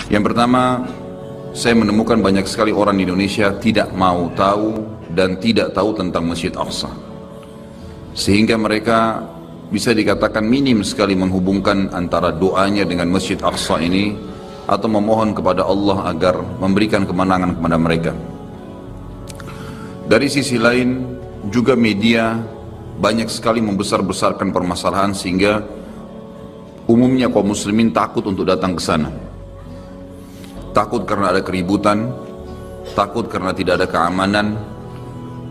Yang pertama, saya menemukan banyak sekali orang di Indonesia tidak mau tahu dan tidak tahu tentang Masjid Aqsa. Sehingga mereka bisa dikatakan minim sekali menghubungkan antara doanya dengan Masjid Aqsa ini atau memohon kepada Allah agar memberikan kemenangan kepada mereka. Dari sisi lain, juga media banyak sekali membesar-besarkan permasalahan sehingga umumnya kaum muslimin takut untuk datang ke sana. Takut karena ada keributan, takut karena tidak ada keamanan.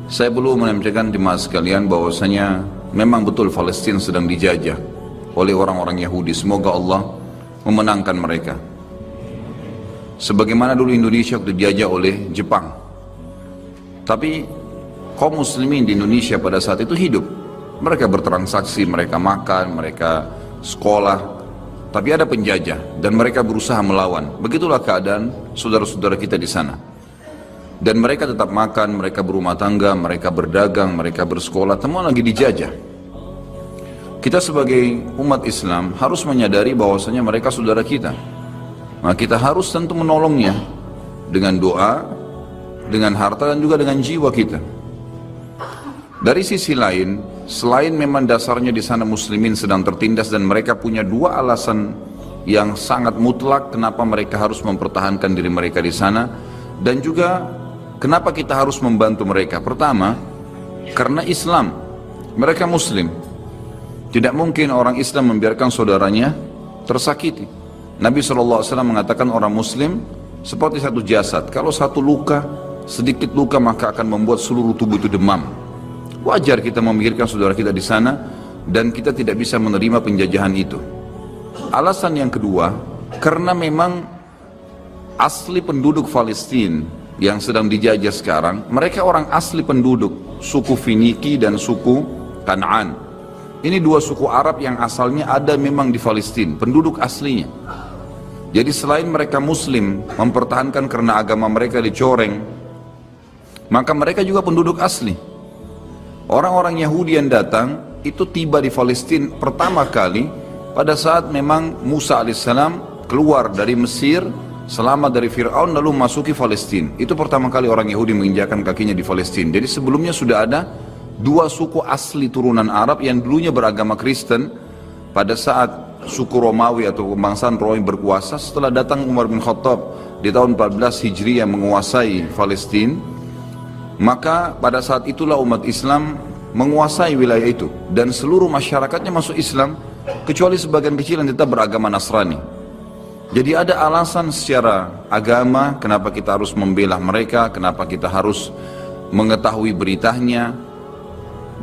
Saya perlu menyampaikan jemaah sekalian bahwasanya memang betul Palestina sedang dijajah oleh orang-orang Yahudi. Semoga Allah memenangkan mereka. Sebagaimana dulu Indonesia dijajah oleh Jepang. Tapi kaum muslimin di Indonesia pada saat itu hidup. Mereka bertransaksi, mereka makan, mereka sekolah. Tapi ada penjajah dan mereka berusaha melawan. Begitulah keadaan saudara-saudara kita di sana. Dan mereka tetap makan, mereka berumah tangga, mereka berdagang, mereka bersekolah, semua lagi dijajah. Kita sebagai umat Islam harus menyadari bahwasanya mereka saudara kita. Nah, kita harus tentu menolongnya dengan doa, dengan harta dan juga dengan jiwa kita. Dari sisi lain, selain memang dasarnya di sana muslimin sedang tertindas dan mereka punya dua alasan yang sangat mutlak kenapa mereka harus mempertahankan diri mereka di sana, dan juga kenapa kita harus membantu mereka. Pertama, karena Islam, mereka muslim. Tidak mungkin orang Islam membiarkan saudaranya tersakiti. Nabi SAW mengatakan orang muslim seperti satu jasad. Kalau satu luka, sedikit luka maka akan membuat seluruh tubuh itu demam. Wajar kita memikirkan saudara kita di sana dan kita tidak bisa menerima penjajahan itu. Alasan yang kedua, karena memang asli penduduk Palestina yang sedang dijajah sekarang, mereka orang asli penduduk suku Finiki dan suku Kanaan. Ini dua suku Arab yang asalnya ada memang di Palestina, penduduk aslinya. Jadi selain mereka muslim mempertahankan karena agama mereka dicoreng, maka mereka juga penduduk asli. Orang-orang Yahudi yang datang itu tiba di Palestina pertama kali pada saat memang Musa alaihissalam keluar dari Mesir, selamat dari Fir'aun lalu masuki Palestina. Itu pertama kali orang Yahudi menginjakkan kakinya di Palestina. Jadi sebelumnya sudah ada dua suku asli turunan Arab yang dulunya beragama Kristen. Pada saat suku Romawi atau kebangsaan Romawi berkuasa, setelah datang Umar bin Khattab di tahun 14 Hijriah menguasai Palestina, maka pada saat itulah umat Islam menguasai wilayah itu dan seluruh masyarakatnya masuk Islam kecuali sebagian kecil yang tetap beragama Nasrani. Jadi ada alasan secara agama kenapa kita harus membela mereka, kenapa kita harus mengetahui beritanya,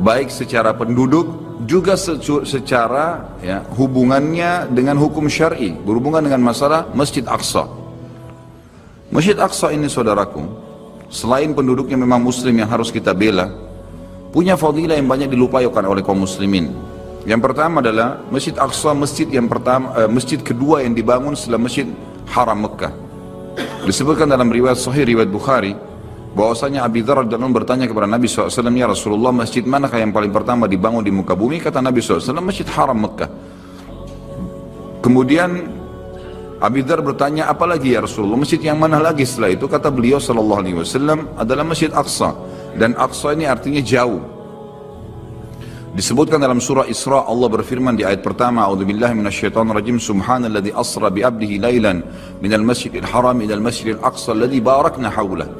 baik secara penduduk juga secara hubungannya dengan hukum syar'i, berhubungan dengan masalah Masjid Aqsa. Masjid Aqsa ini saudaraku, selain penduduknya memang muslim yang harus kita bela, punya fadilah yang banyak dilupakan oleh kaum muslimin. Yang pertama adalah Masjid Aqsa, masjid yang pertama, masjid kedua yang dibangun setelah Masjid Haram Mekah. Disebutkan dalam riwayat Sahih riwayat Bukhari bahwasanya Abi Dzar radhiyallahu anhu bertanya kepada Nabi SAW, ya Rasulullah, masjid manakah yang paling pertama dibangun di muka bumi? Kata Nabi SAW, Masjid Haram Mekah. Kemudian Abi Dzar bertanya, apa lagi ya Rasulullah, masjid yang mana lagi setelah itu? Kata beliau SAW adalah Masjid Aqsa. Dan Aqsa ini artinya jauh. Disebutkan dalam surah Isra, Allah berfirman di ayat pertama, A'udzubillahi minasyaitonirrajim, Subhanalladzi asra bi'abdihi lailan minal masjidil haram ilal masjidil aqsa alladzi barakna haulah.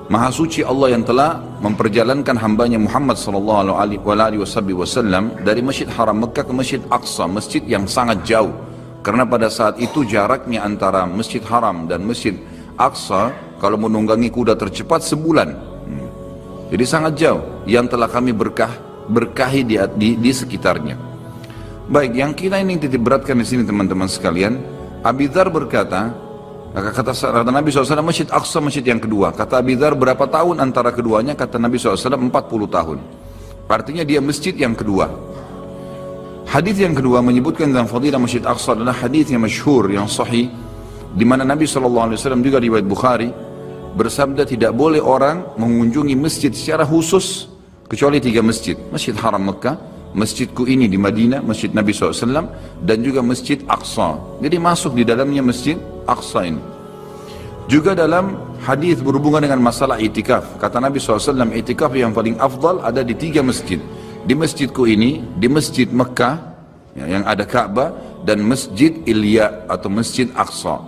Maha suci Allah yang telah memperjalankan hambanya Muhammad sallallahu alaihi wasallam dari Masjid Haram Mekah ke Masjid Aqsa, masjid yang sangat jauh. Karena pada saat itu jaraknya antara Masjid Haram dan Masjid Aqsa kalau menunggangi kuda tercepat sebulan. Jadi sangat jauh yang telah kami berkahi di sekitarnya. Baik, yang kita ini titik beratkan di sini teman-teman sekalian, Abi Dzar berkata, kata Nabi SAW, Masjid Aqsa masjid yang kedua. Kata Abi Dzar, berapa tahun antara keduanya? Kata Nabi SAW, 40 tahun. Artinya dia masjid yang kedua. Hadis yang kedua menyebutkan dalam fadilah Masjid Aqsa adalah hadis yang masyhur, yang sahih, di mana Nabi SAW juga riwayat Bukhari bersabda, tidak boleh orang mengunjungi masjid secara khusus kecuali 3 masjid. Masjid Haram Mekah, masjidku ini di Madinah, masjid Nabi SAW, dan juga Masjid Aqsa. Jadi masuk di dalamnya masjid Aqsa ini. Juga dalam hadis berhubungan dengan masalah itikaf, kata Nabi SAW, itikaf yang paling afdal ada di 3 masjid. Di masjidku ini, di masjid Mekah yang ada Ka'bah, dan masjid Ilya atau masjid Aqsa.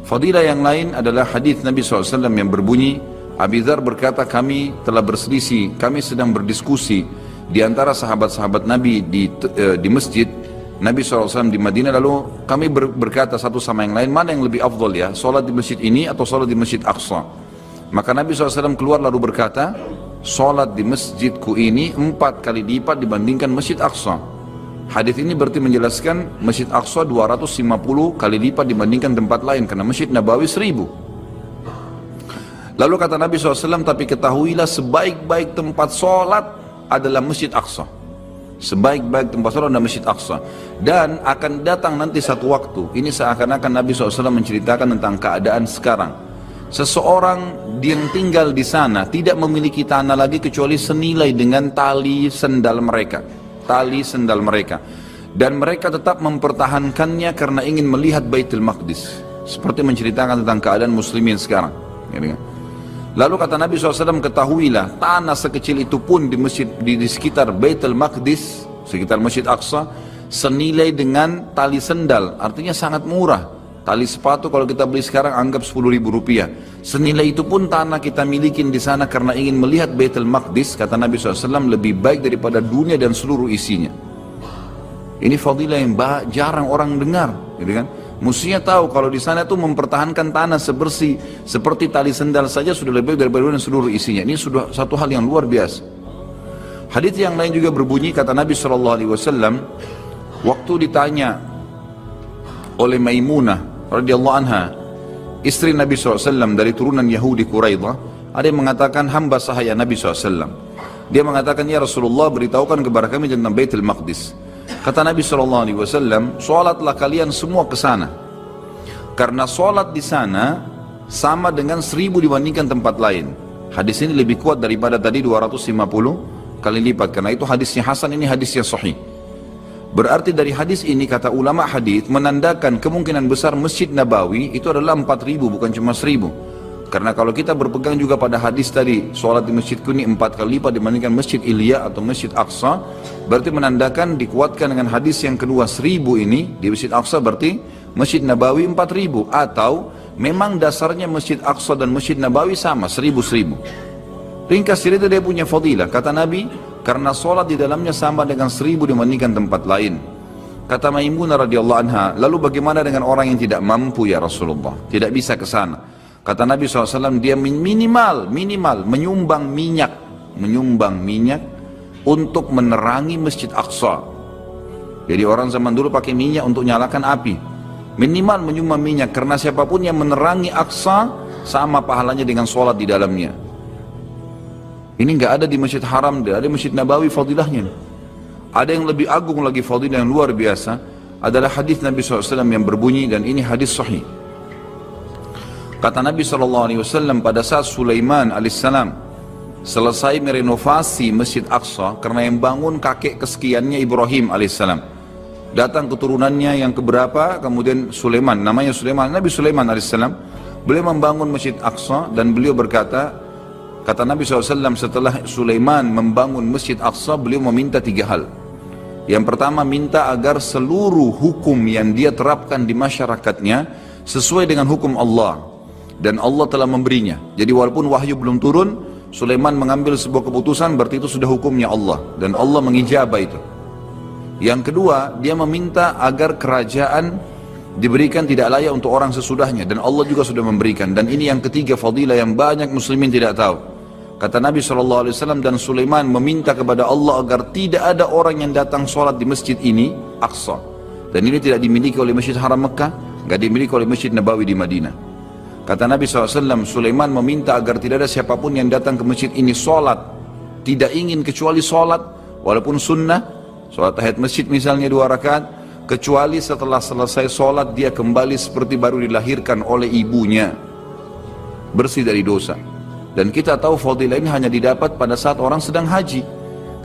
Fadilah yang lain adalah hadis Nabi SAW yang berbunyi, Abi Dzar berkata, kami telah berselisih, kami sedang berdiskusi di antara sahabat-sahabat Nabi di masjid Nabi SAW di Madinah, lalu kami berkata satu sama yang lain, mana yang lebih afdal ya, solat di masjid ini atau solat di masjid Aqsa? Maka Nabi SAW keluar lalu berkata, solat di masjidku ini 4 kali lipat dibandingkan masjid Aqsa. Hadis ini berarti menjelaskan masjid Aqsa 250 kali lipat dibandingkan tempat lain, karena masjid Nabawi 1000. Lalu kata Nabi SAW, tapi ketahuilah sebaik-baik tempat sholat adalah Masjid Aqsa. Sebaik-baik tempat sholat adalah Masjid Aqsa. Dan akan datang nanti satu waktu, ini seakan-akan Nabi SAW menceritakan tentang keadaan sekarang. Seseorang yang tinggal di sana tidak memiliki tanah lagi kecuali senilai dengan tali sendal mereka. Tali sendal mereka. Dan mereka tetap mempertahankannya karena ingin melihat Baitul Maqdis. Seperti menceritakan tentang keadaan muslimin sekarang. Lalu kata Nabi SAW, ketahuilah tanah sekecil itu pun di masjid di sekitar Baitul Maqdis, sekitar Masjid Aqsa, senilai dengan tali sendal, artinya sangat murah. Tali sepatu kalau kita beli sekarang anggap 10.000 rupiah. Senilai itu pun tanah kita milikin di sana karena ingin melihat Baitul Maqdis, kata Nabi SAW, lebih baik daripada dunia dan seluruh isinya. Ini fadilah yang jarang orang dengar, gitu kan? Mestinya tahu kalau di sana itu mempertahankan tanah sebersih seperti tali sendal saja sudah lebih daripada dunia dan seluruh isinya. Ini sudah satu hal yang luar biasa. Hadis yang lain juga berbunyi, kata Nabi SAW, waktu ditanya oleh Maimunah radhiyallahu anha, istri Nabi SAW dari turunan Yahudi Quraidah, ada yang mengatakan, hamba sahaya Nabi SAW. Dia mengatakan, ya Rasulullah, beritahukan kepada kami tentang Baitul Maqdis. Kata Nabi SAW, sholatlah kalian semua ke sana. Karena sholat di sana sama dengan 1000 dibandingkan tempat lain. Hadis ini lebih kuat daripada tadi 250 kali lipat. Karena itu hadisnya hasan, ini hadisnya sahih. Berarti dari hadis ini, kata ulama hadis, menandakan kemungkinan besar Masjid Nabawi itu adalah 4000, bukan cuma 1000. Karena kalau kita berpegang juga pada hadis tadi, sholat di masjidku ini 4 kali lipat dibandingkan Masjid Ilya atau Masjid Aqsa, berarti menandakan dikuatkan dengan hadis yang kedua 1000 ini di Masjid Aqsa, berarti Masjid Nabawi 4000, atau memang dasarnya Masjid Aqsa dan Masjid Nabawi sama 1000. Ringkas cerita dia punya fadilah, kata Nabi, karena sholat di dalamnya sama dengan 1000 dibandingkan tempat lain. Kata Maimunah radhiyallahu anha, lalu bagaimana dengan orang yang tidak mampu ya Rasulullah, tidak bisa ke sana? Kata Nabi SAW, dia minimal menyumbang minyak untuk menerangi Masjid Aqsa. Jadi orang zaman dulu pakai minyak untuk nyalakan api. Minimal menyumbang minyak, karena siapapun yang menerangi Aqsa sama pahalanya dengan sholat di dalamnya. Ini nggak ada di Masjid Haram, ada di Masjid Nabawi fadilahnya. Ada yang lebih agung lagi fadilah yang luar biasa, adalah hadis Nabi SAW yang berbunyi, dan ini hadis sahih. Kata Nabi SAW, pada saat Sulaiman alaihissalam selesai merenovasi Masjid Aqsa, karena yang bangun kakek kesekiannya Ibrahim alaihissalam, datang keturunannya yang keberapa, kemudian Sulaiman, namanya Sulaiman, Nabi Sulaiman alaihissalam, beliau membangun Masjid Aqsa, dan beliau berkata, kata Nabi SAW, setelah Sulaiman membangun Masjid Aqsa, beliau meminta 3 hal. Yang pertama, minta agar seluruh hukum yang dia terapkan di masyarakatnya sesuai dengan hukum Allah, dan Allah telah memberinya. Jadi walaupun wahyu belum turun, Sulaiman mengambil sebuah keputusan, berarti itu sudah hukumnya Allah, dan Allah mengijabah itu. Yang kedua, dia meminta agar kerajaan diberikan tidak layak untuk orang sesudahnya, dan Allah juga sudah memberikan. Dan ini yang ketiga fadilah yang banyak muslimin tidak tahu. Kata Nabi SAW, dan Sulaiman meminta kepada Allah agar tidak ada orang yang datang sholat di masjid ini, Aqsa. Dan ini tidak dimiliki oleh Masjid Haram Mekah, nggak dimiliki oleh Masjid Nabawi di Madinah. Kata Nabi SAW, Sulaiman meminta agar tidak ada siapapun yang datang ke masjid ini sholat, tidak ingin kecuali sholat, walaupun sunnah, sholat tahiyat masjid misalnya 2 rakaat, kecuali setelah selesai sholat dia kembali seperti baru dilahirkan oleh ibunya, bersih dari dosa. Dan kita tahu fadilah ini hanya didapat pada saat orang sedang haji.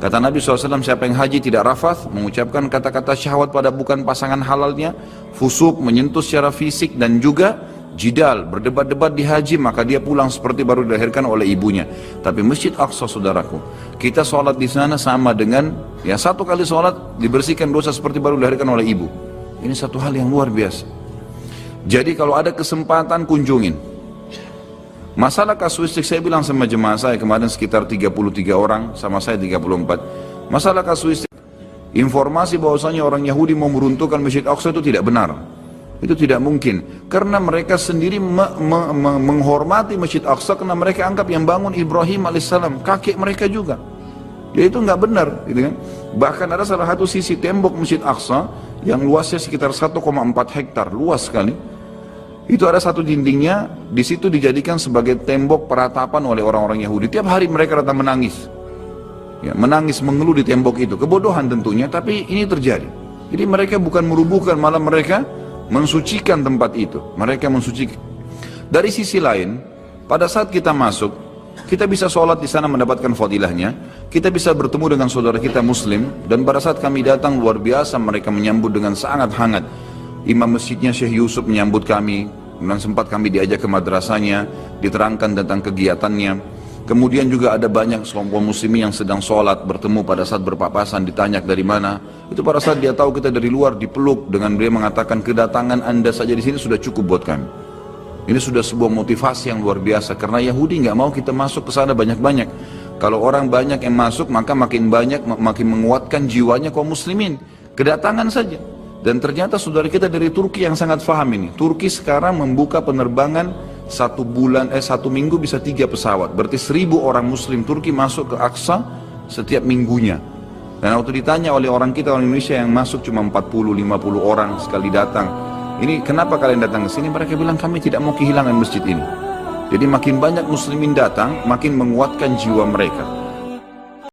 Kata Nabi SAW, siapa yang haji tidak rafath, mengucapkan kata-kata syahwat pada bukan pasangan halalnya, fusuk, menyentuh secara fisik, dan juga jidal, berdebat-debat di haji, maka dia pulang seperti baru dilahirkan oleh ibunya. Tapi Masjid Aqsa, saudaraku, kita sholat di sana sama dengan, ya, satu kali sholat dibersihkan dosa seperti baru dilahirkan oleh ibu. Ini satu hal yang luar biasa. Jadi kalau ada kesempatan, kunjungin. Masalah kasuistik, saya bilang sama jemaah saya kemarin sekitar 33 orang, sama saya 34. Masalah kasuistik, informasi bahwasanya orang Yahudi mau meruntuhkan Masjid Aqsa itu tidak benar. Itu tidak mungkin, karena mereka sendiri menghormati Masjid Aqsa karena mereka anggap yang bangun Ibrahim alaihissalam, kakek mereka juga. Jadi itu nggak benar, gitu kan? Bahkan ada salah satu sisi tembok Masjid Aqsa yang luasnya sekitar 1,4 hektar, luas sekali. Itu ada satu dindingnya, di situ dijadikan sebagai tembok peratapan oleh orang-orang Yahudi. Tiap hari mereka datang menangis, ya, menangis mengeluh di tembok itu. Kebodohan tentunya, tapi ini terjadi. Jadi mereka bukan merubuhkan, malah mereka mensucikan tempat itu. Mereka mensucikan. Dari sisi lain, pada saat kita masuk, kita bisa sholat di sana mendapatkan fadilahnya. Kita bisa bertemu dengan saudara kita Muslim, dan pada saat kami datang luar biasa mereka menyambut dengan sangat hangat. Imam masjidnya Syekh Yusuf menyambut kami, dan sempat kami diajak ke madrasahnya, diterangkan tentang kegiatannya. Kemudian juga ada banyak kelompok muslimin yang sedang sholat, bertemu pada saat berpapasan, ditanya dari mana. Itu pada saat dia tahu kita dari luar, dipeluk dengan dia mengatakan, kedatangan anda saja di sini sudah cukup buat kami. Ini sudah sebuah motivasi yang luar biasa, karena Yahudi nggak mau kita masuk ke sana banyak-banyak. Kalau orang banyak yang masuk, maka makin banyak, makin menguatkan jiwanya kaum muslimin. Kedatangan saja. Dan ternyata saudara kita dari Turki yang sangat paham ini. Turki sekarang membuka penerbangan satu minggu bisa 3 pesawat. Berarti 1000 orang muslim Turki masuk ke Aqsa setiap minggunya. Dan waktu ditanya oleh orang kita, orang Indonesia yang masuk cuma 40-50 orang sekali datang. Ini kenapa kalian datang ke sini? Mereka bilang kami tidak mau kehilangan masjid ini. Jadi makin banyak muslimin datang, makin menguatkan jiwa mereka.